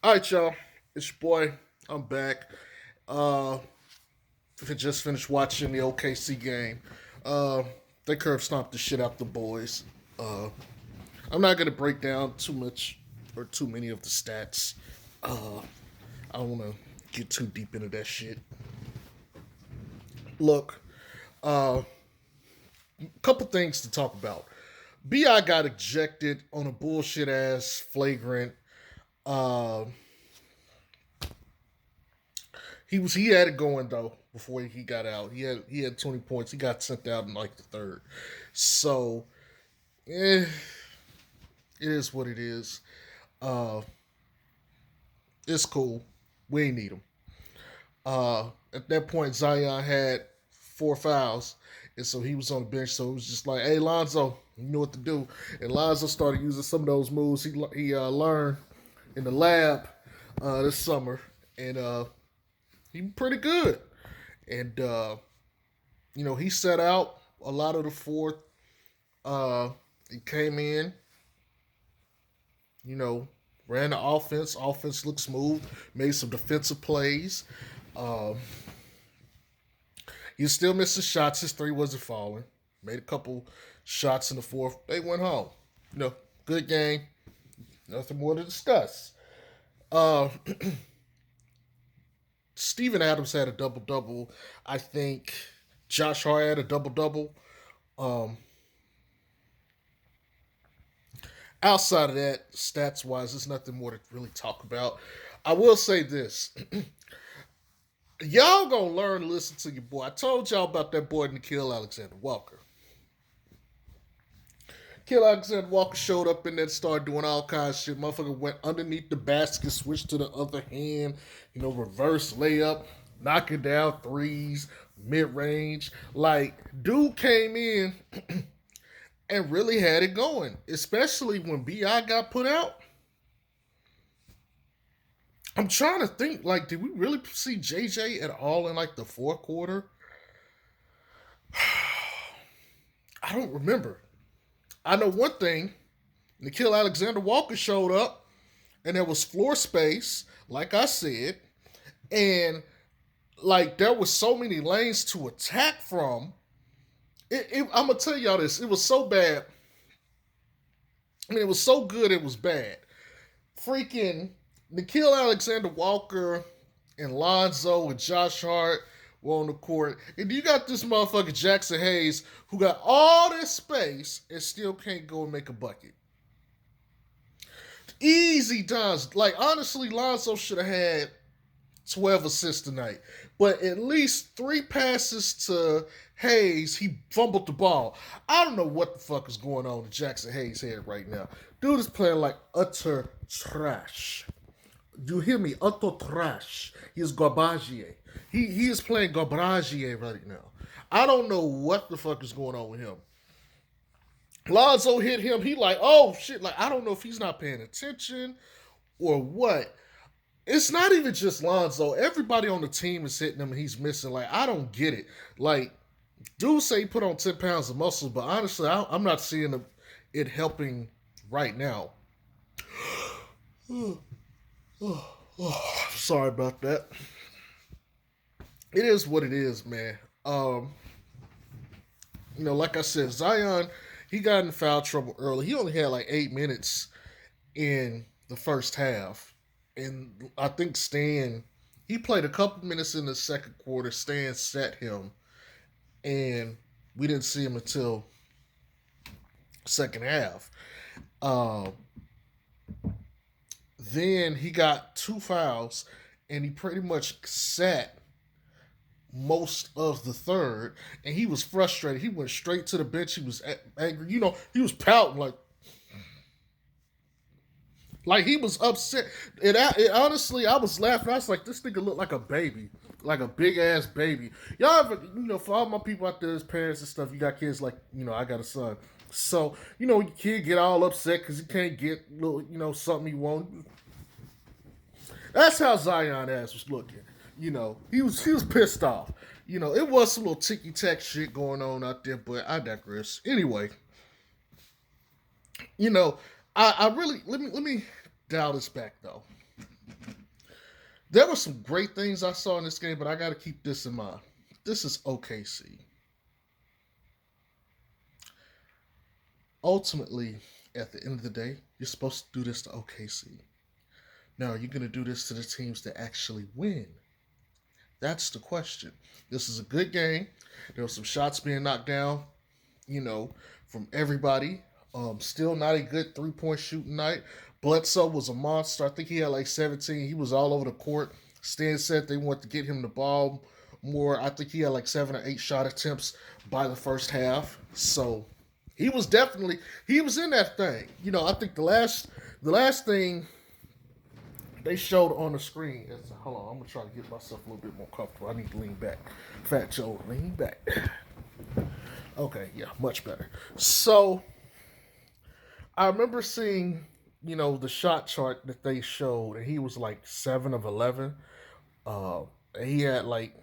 All right, y'all. It's your boy. I'm back. Uh, just finished watching the OKC game. Uh, they curve stomped the shit out the boys. Uh, I'm not gonna break down too much or too many of the stats. Uh, I don't want to get too deep into that shit. Look, a couple things to talk about. Bi got ejected on a bullshit ass flagrant. Uh, he had it going though before he got out. He had 20 points. He got sent out in like the third. So it is what it is. Uh, it's cool. We ain't need him. At that point, Zion had 4 fouls, and so he was on the bench. So it was just like, "Hey, Lonzo, you know what to do." And Lonzo started using some of those moves he learned in the lab this summer, and he pretty good. And he set out a lot of the fourth. He came in, you know, ran the offense. Offense looked smooth. Made some defensive plays. Um, he was still missing shots. His three wasn't falling. Made a couple shots in the fourth. They went home. Good game. Nothing more to discuss. Uh, Steven Adams had a double double. I think Josh Hart had a double double. Um, Outside of that, stats wise, there's nothing more to really talk about. I will say this. Y'all gonna learn to listen to your boy. I told y'all about that boy Nikhil Alexander Walker. Nikhil Alexander Walker showed up in there and started doing all kinds of shit. Motherfucker went underneath the basket, switched to the other hand, reverse layup, knocking down threes, mid range. Like, dude came in and really had it going, especially when Bi got put out. I'm trying to think, like, did we really see JJ at all in like the fourth quarter? I don't remember. I know one thing: Nikhil Alexander Walker showed up, and there was floor space, like I said, and like there was so many lanes to attack from. I'm gonna tell y'all this: it was so bad. I mean, it was so good, it was bad. Freaking Nikhil Alexander Walker and Lonzo and Josh Hart were on the court. And you got this motherfucker Jackson Hayes who got all this space and still can't go and make a bucket. Easy downs. Like, honestly, Lonzo should have had 12 assists tonight. But at least 3 passes to Hayes, he fumbled the ball. I don't know what the fuck is going on in Jackson Hayes' head right now. Dude is playing like utter trash. You hear me? Utter trash. He is garbage. He is playing garbage right now. I don't know what the fuck is going on with him. Lonzo hit him. He like, oh shit. Like, I don't know if he's not paying attention or what. It's not even just Lonzo. Everybody on the team is hitting him and he's missing. Like, I don't get it. Like, dude say he put on 10 pounds of muscle, but honestly, I'm not seeing it helping right now. Sorry about that. It is what it is, man. Like I said, Zion, he got in foul trouble early. He only had like 8 minutes in the first half. And I think Stan, he played a couple minutes in the second quarter. Stan set him. And we didn't see him until second half. Um, then he got 2 fouls, and he pretty much sat most of the third, and he was frustrated. He went straight to the bench. He was angry. He was pouting like he was upset. Honestly, I was laughing. I was like, this nigga looked like a baby, like a big ass baby. Y'all ever, for all my people out there as parents and stuff, you got kids like, I got a son. So, your kid get all upset because he can't get little, something he wants. That's how Zion ass was looking. He was pissed off. It was some little ticky tack shit going on out there, but I digress. Anyway, you know, I really let me dial this back though. There were some great things I saw in this game, but I got to keep this in mind. This is OKC. Ultimately, at the end of the day, you're supposed to do this to OKC. Now, are you going to do this to the teams that actually win? That's the question. This is a good game. There were some shots being knocked down, you know, from everybody. Still not a good 3-point shooting night. Bledsoe was a monster. I think he had like 17. He was all over the court. Stan said they wanted to get him the ball more. I think he had like 7 or 8 shot attempts by the first half. So he was definitely he was in that thing. I think the last thing they showed on the screen is, hold on, I'm gonna try to get myself a little bit more comfortable. I need to lean back. Fat Joe, lean back. Okay, yeah, much better. So I remember seeing, the shot chart that they showed, and he was like 7 of 11. Uh, and he had like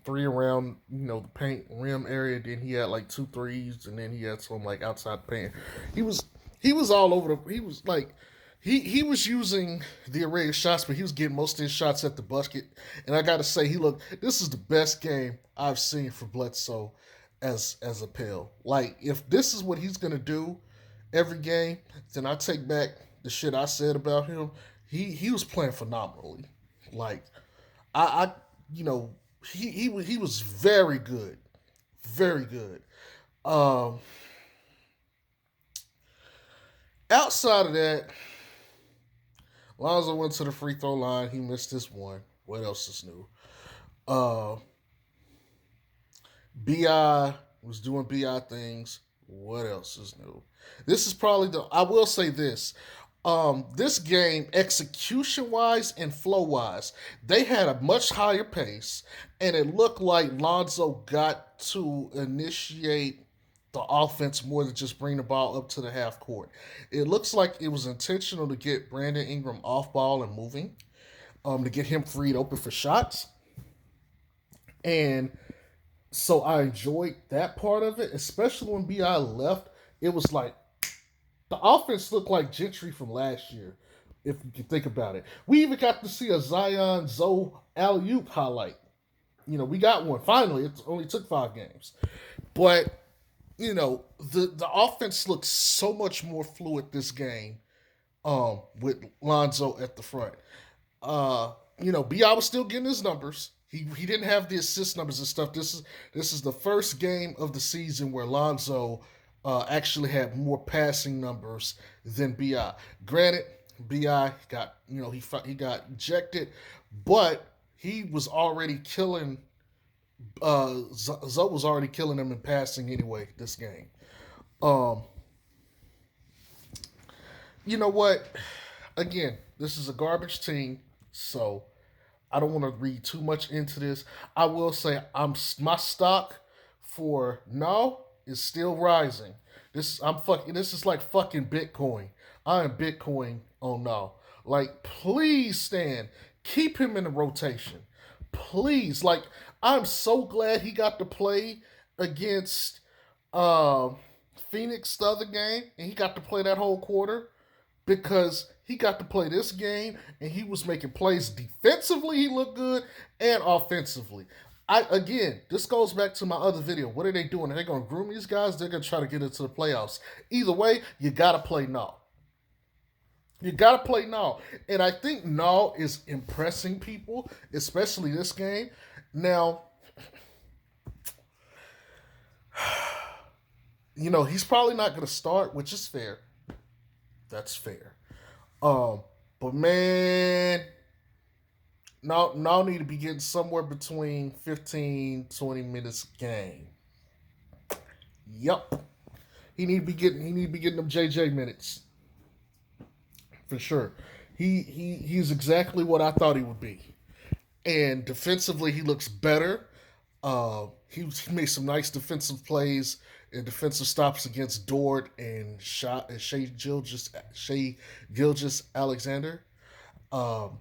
three around, the paint rim area. Then he had like two threes, and then he had some like outside the paint. He was he was all over the. He was like he was using the array of shots, but he was getting most of his shots at the basket. And I got to say, he looked. This is the best game I've seen for Bledsoe as a Pell. Like, if this is what he's gonna do every game, then I take back the shit I said about him. He was playing phenomenally. Like, I you know he was very good, very good. Um, Outside of that, Lonzo went to the free throw line. He missed this one. What else is new? Uh, Bi was doing Bi things. What else is new? This is probably the. I will say this. This game, execution wise and flow wise, they had a much higher pace, and it looked like Lonzo got to initiate the offense more than just bring the ball up to the half court. It looks like it was intentional to get Brandon Ingram off ball and moving, to get him freed open for shots. And so I enjoyed that part of it, especially when Bi left. It was like the offense looked like Gentry from last year, if you can think about it. We even got to see a Zion Zoe alley oop highlight. We got one finally. It only took 5 games, but the offense looks so much more fluid this game. With Lonzo at the front. Bi was still getting his numbers. He didn't have the assist numbers and stuff. This is the first game of the season where Lonzo actually had more passing numbers than Bi. Granted, Bi got he got ejected, but he was already killing. Zoe was already killing him in passing anyway this game. Um, you know what? Again, this is a garbage team, so I don't want to read too much into this. I will say my stock for now is still rising. This is like fucking Bitcoin. I am Bitcoin on now. Like, please, Stan, keep him in the rotation. Please. Like, I'm so glad he got to play against um Phoenix the other game, and he got to play that whole quarter because he got to play this game and he was making plays defensively. He looked good, and offensively. This goes back to my other video. What are they doing? Are they going to groom these guys? They're going to try to get into the playoffs. Either way, you got to play now. You got to play now. And I think now is impressing people, especially this game. Now, he's probably not going to start, which is fair. That's fair. Um, but man, now need to be getting somewhere between 15-20 minutes game. Yup. He need to be getting them JJ minutes. For sure. He's exactly what I thought he would be. And defensively he looks better. He made some nice defensive plays and defensive stops against Dort and Shea Gilgis Alexander. Um,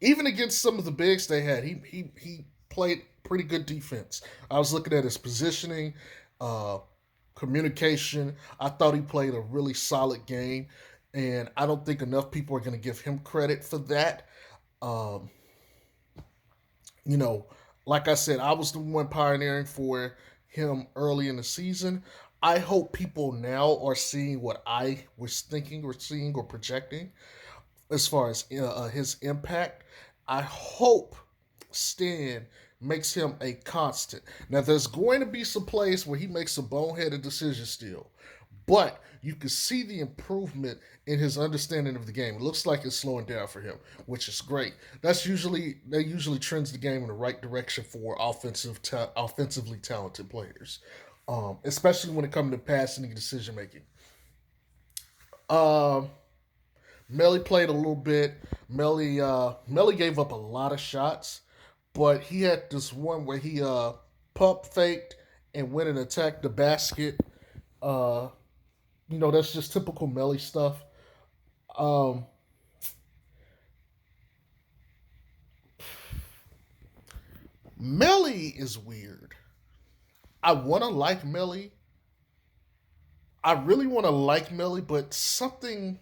Even against some of the bigs they had, he played pretty good defense. I was looking at his positioning, uh, communication. I thought he played a really solid game, and I don't think enough people are going to give him credit for that. Um, You know, like I said, I was the one pioneering for him early in the season. I hope people now are seeing what I was thinking or seeing or projecting as far as his impact. I hope Stan makes him a constant. Now, there's going to be some plays where he makes a boneheaded decision still, but you can see the improvement in his understanding of the game. It looks like it's slowing down for him, which is great. That usually trends the game in the right direction for offensively talented players, especially when it comes to passing and decision making. Um, Melly played a little bit. Melly gave up a lot of shots, but he had this one where he pump faked and went and attacked the basket. Uh, that's just typical Melly stuff. Um, Melly is weird. I want to like Melly. I really want to like Melly, but something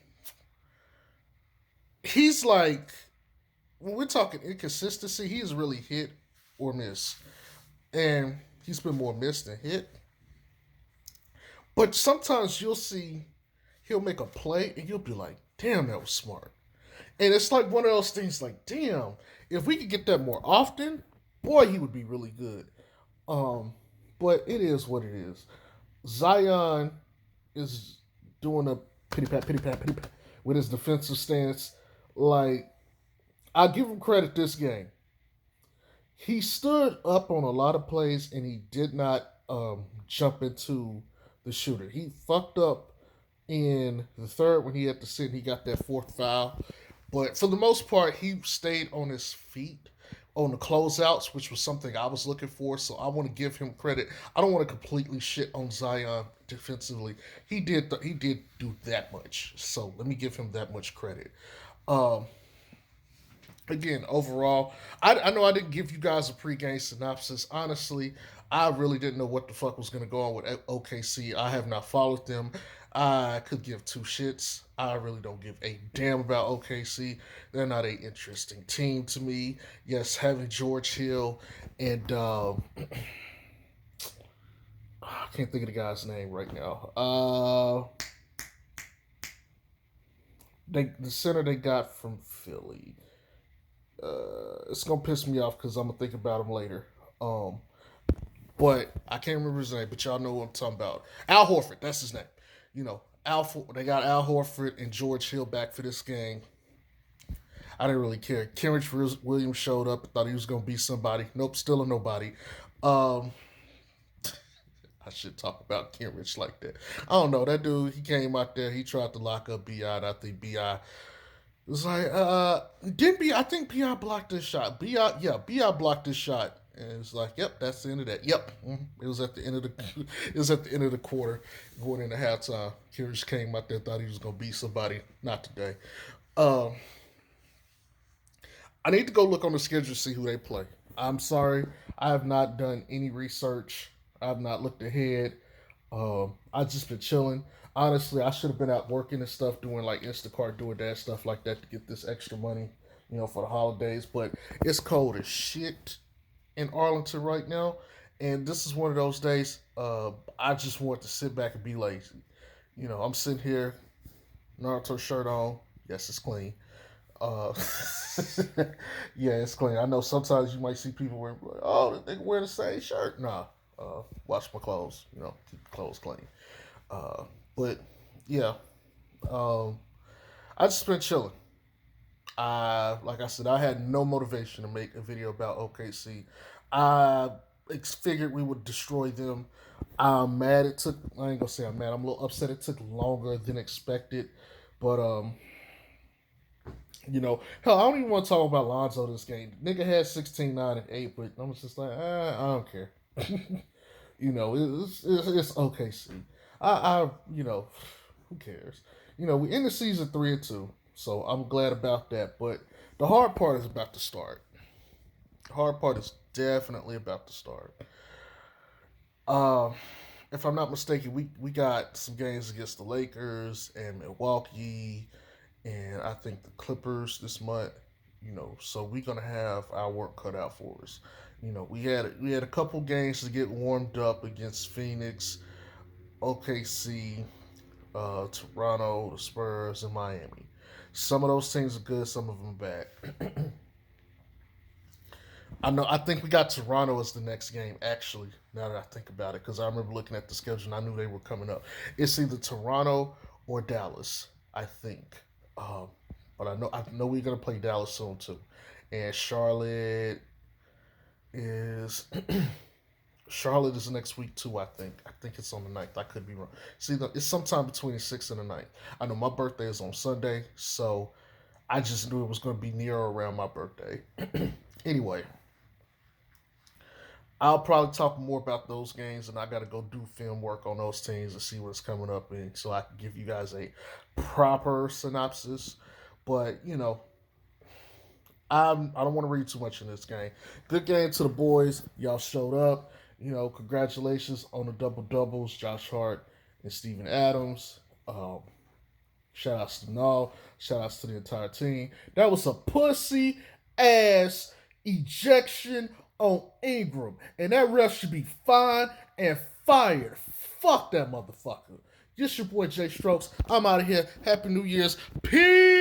he's like when we're talking inconsistency, he's really hit or miss, and he's been more missed than hit. But sometimes you'll see he'll make a play and you'll be like, damn, that was smart. And it's like one of those things like, damn, if we could get that more often, boy, he would be really good. Um, but it is what it is. Zion is doing a pity pat with his defensive stance. Like, I'll give him credit this game. He stood up on a lot of plays and he did not jump into the shooter. He fucked up in the third when he had to sit and he got that fourth foul. But for the most part, he stayed on his feet on the closeouts, which was something I was looking for. So I want to give him credit. I don't want to completely shit on Zion defensively. He did do that much. So let me give him that much credit. Um, Again, overall, I know I didn't give you guys a pregame synopsis. Honestly, I really didn't know what the fuck was going to go on with OKC. I have not followed them. I could give two shits. I really don't give a damn about OKC. They're not a interesting team to me. Yes, having George Hill and I can't think of the guy's name right now. The center they got from Philly. It's gonna piss me off because I'm gonna think about him later. Um, but I can't remember his name. But y'all know what I'm talking about. Al Horford, that's his name. They got Al Horford and George Hill back for this game. I didn't really care. Kenrich Williams showed up. I thought he was gonna be somebody. Nope, still a nobody. Um, I should talk about Kenrich like that. I don't know. That dude, he came out there. He tried to lock up Bi, and I think Bi it was like, didn't B? I think Bi blocked this shot. Bi blocked this shot, and it's like, yep, that's the end of that. Yep, it was at the end of the, it was at the end of the quarter, going into halftime. Kyrgios came out there, thought he was gonna beat somebody. Not today. Um, I need to go look on the schedule to see who they play. I'm sorry, I have not done any research. I have not looked ahead. I've just been chilling. Honestly, I should have been out working and stuff, doing like Instacart, doing that stuff like that to get this extra money, for the holidays. But it's cold as shit in Arlington right now, and this is one of those days. I just want to sit back and be lazy. I'm sitting here, Naruto shirt on. Yes, it's clean. Uh, yeah, it's clean. I know sometimes you might see people wearing, like, oh, they wear the same shirt. Nah, wash my clothes. Keep the clothes clean. Uh, but yeah, um, I just been chilling. Like I said, I had no motivation to make a video about OKC. I figured we would destroy them. I'm mad. It took. I ain't gonna say I'm mad. I'm a little upset. It took longer than expected, but hell, I don't even want to talk about Lonzo this game. Nigga had 16, 9, and 8, but I'm just like, I don't care. It's OKC. Who cares? We in the season 3-2, so I'm glad about that. But the hard part is about to start. The hard part is definitely about to start. Um, if I'm not mistaken, we got some games against the Lakers and Milwaukee, and I think the Clippers this month. So we're gonna have our work cut out for us. We had a couple games to get warmed up against Phoenix, OKC, Toronto, the Spurs, and Miami. Some of those teams are good, some of them bad. I know. I think we got Toronto as the next game. Actually, now that I think about it, because I remember looking at the schedule and I knew they were coming up. It's either Toronto or Dallas. I think, um, but I know we're gonna play Dallas soon too, and is Charlotte is next week too. I think it's on the ninth. I could be wrong. See, it's sometime between the 6th and the ninth. I know my birthday is on Sunday, so I just knew it was going to be near or around my birthday. Anyway, I'll probably talk more about those games, and I got to go do film work on those teams and see what's coming up, and so I can give you guys a proper synopsis. But I don't want to read too much in this game. Good game to the boys. Y'all showed up. Congratulations on the double doubles, Josh Hart and Steven Adams. Shout outs to Null. Shout outs to the entire team. That was a pussy ass ejection on Ingram. And that ref should be fined and fired. Fuck that motherfucker. This your boy Jay Strokes. I'm out of here. Happy New Year's. Peace.